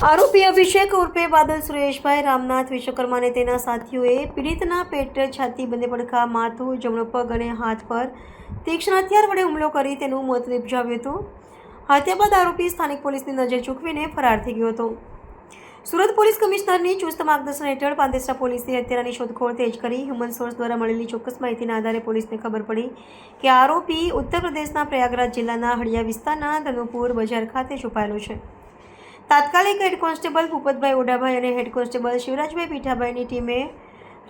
આરોપી અભિષેક ઉર્ફે બાદલ સુરેશભાઈ રામનાથ વિશ્વકર્માને તેના સાથીઓએ પીડિતના પેટ, છાતી, બંને પડખા, માથું, જમણો પગ અને હાથ પર તીક્ષ્ણ હથિયાર વડે હુમલો કરી તેનું મોત નિપજાવ્યું હતું. હત્યા બાદ આરોપી સ્થાનિક પોલીસની નજર ચૂકવીને ફરાર થઈ ગયો હતો. સુરત પોલીસ કમિશનરની ચુસ્ત માર્ગદર્શન હેઠળ પાંદેસરા પોલીસે હત્યારાની શોધખોળ તેજ કરી. હ્યુમન સોર્સ દ્વારા મળેલી ચોક્કસ માહિતીના આધારે પોલીસને ખબર પડી કે આરોપી ઉત્તર પ્રદેશના પ્રયાગરાજ જિલ્લાના હળિયા વિસ્તારના ધનુપુર બજાર ખાતે છુપાયેલો છે. તાત્કાલિક હેડ કોન્સ્ટેબલ ભૂપતભાઈ ઓઢાભાઈ અને હેડ કોન્સ્ટેબલ શિવરાજભાઈ પીઠાભાઈની ટીમે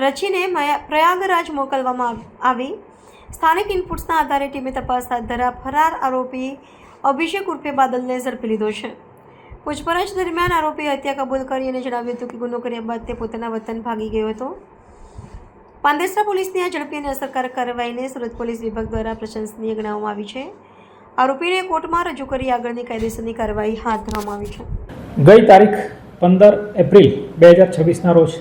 રચીને પ્રયાગરાજ મોકલવામાં આવી. સ્થાનિક ઇનપુટ્સના આધારે ટીમે તપાસ હાથ ધરા ફરાર આરોપી અભિષેક ઉર્ફે બાદલને ઝડપી લીધો છે. પૂછપરછ દરમિયાન આરોપીએ હત્યા કબૂલ કરી અને જણાવ્યું હતું કે ગુનો કર્યા બાદ તે પોતાના વતન ભાગી ગયો હતો. પાંદેસરા પોલીસની આ ઝડપી અને અસરકારક કાર્યવાહીને સુરત પોલીસ વિભાગ દ્વારા પ્રશંસનીય ગણાવવામાં આવી છે. આરોપીને કોર્ટમાં રજૂ કરી આગળની કાયદેસરની કાર્યવાહી હાથ ધરવામાં આવી છે. ગઈ તારીખ 15 એપ્રિલ 2026ના રોજ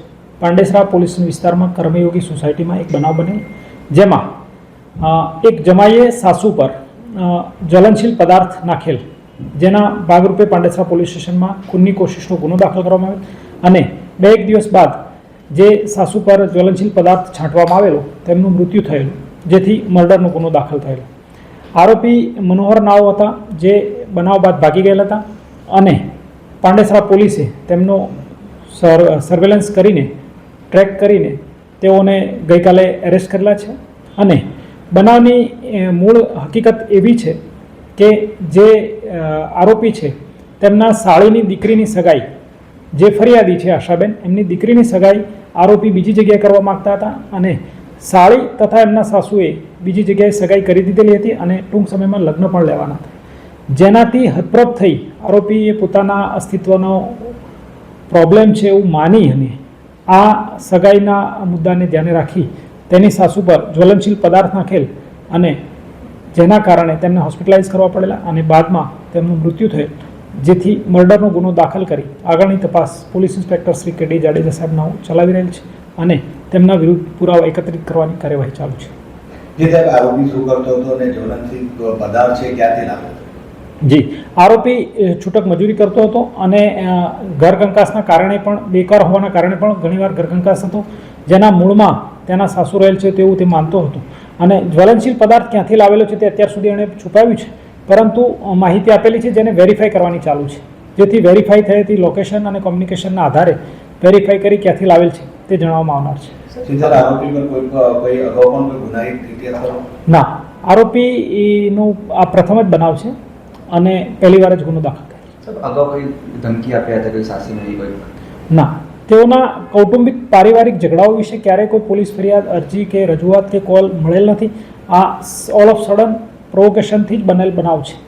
પાંડેસરા પોલીસ વિસ્તારમાં કર્મયોગી સોસાયટીમાં એક બનાવ બનેલ, જેમાં એક જમાઈએ સાસુ પર જ્વલનશીલ પદાર્થ નાખેલ, જેના ભાગરૂપે પાંડેસરા પોલીસ સ્ટેશનમાં ખૂનની કોશિશનો ગુનો દાખલ કરવામાં આવેલ અને 2-1 દિવસ બાદ જે સાસુ પર જ્વલનશીલ પદાર્થ છાંટવામાં આવેલો તેમનું મૃત્યુ થયેલું, જેથી મર્ડરનો ગુનો દાખલ થયેલો. આરોપી મનોહર નાવ હતા, જે બનાવ બાદ ભાગી ગયેલા હતા અને પાંડેસરા પોલીસે તેમનો સર્વેલન્સ કરીને ટ્રેક કરીને તેઓને ગઈકાલે એરેસ્ટ કરેલા છે. અને બનાવની મૂળ હકીકત એવી છે કે જે આરોપી છે તેમના સાળીની દીકરીની સગાઈ, જે ફરિયાદી છે આશાબેન, એમની દીકરીની સગાઈ આરોપી બીજી જગ્યાએ કરવા માગતા હતા અને સાળી તથા એમના સાસુએ બીજી જગ્યાએ સગાઈ કરી દીધેલી હતી અને ટૂંક સમયમાં લગ્ન પણ લેવાના હતા. જેનાથી હતપ્રભ થઈ આરોપીએ પોતાના અસ્તિત્વનો પ્રોબ્લેમ છે એવું માની અને આ સગાઈના મુદ્દાને ધ્યાને રાખી તેની સાસુ પર જ્વલનશીલ પદાર્થ નાખેલ અને જેના કારણે તેમને હોસ્પિટલાઇઝ કરવા પડેલા અને બાદમાં તેમનું મૃત્યુ થયેલ, જેથી મર્ડરનો ગુનો દાખલ કરી આગળની તપાસ પોલીસ ઇન્સ્પેક્ટર શ્રી કે ડી જાડેજા સાહેબ નાઓ ચલાવી રહેલ છે અને તેમના વિરુદ્ધ પુરાવા એકત્રિત કરવાની કાર્યવાહી ચાલુ છે. જે સાહેબ આરોપી શું કરતો હતો અને જ્વલનશીલ પદાર્થ છે ક્યાંથી લાવ્યો? જી, આરોપી છૂટક મજૂરી કરતો હતો અને ઘર કંકાસના કારણે પણ બેકાર હોવાના કારણે પણ ઘણીવાર ઘર કંકાસ હતો, જેના મૂળમાં તેના સાસુ રહેલ છે તેવું તે માનતો હતો. અને જ્વલનશીલ પદાર્થ ક્યાંથી લાવેલો છે તે અત્યાર સુધી એણે છુપાવ્યું છે, પરંતુ માહિતી આપેલી છે જેને વેરીફાઈ કરવાની ચાલુ છે, જેથી વેરીફાઈ થયેલી લોકેશન અને કોમ્યુનિકેશનના આધારે વેરીફાઈ કરી ક્યાંથી લાવેલ છે તે જણાવવામાં આવનાર છે. ના, આરોપીનું આ પ્રથમ જ બનાવ છે અને પહેલી વાર જ ગુનો દાખલ થયો. અગાઉ કોઈ ધમકી આપ્યા હતા કોઈ સાસીને? ના, તેઓના કૌટુંબિક પારિવારિક ઝઘડાઓ વિશે ક્યારેય કોઈ પોલીસ ફરિયાદ, અરજી કે રજૂઆત કે કોલ મળેલ નથી. આ ઓલ ઓફ સડન પ્રોવોકેશનથી જ બનેલ બનાવ છે.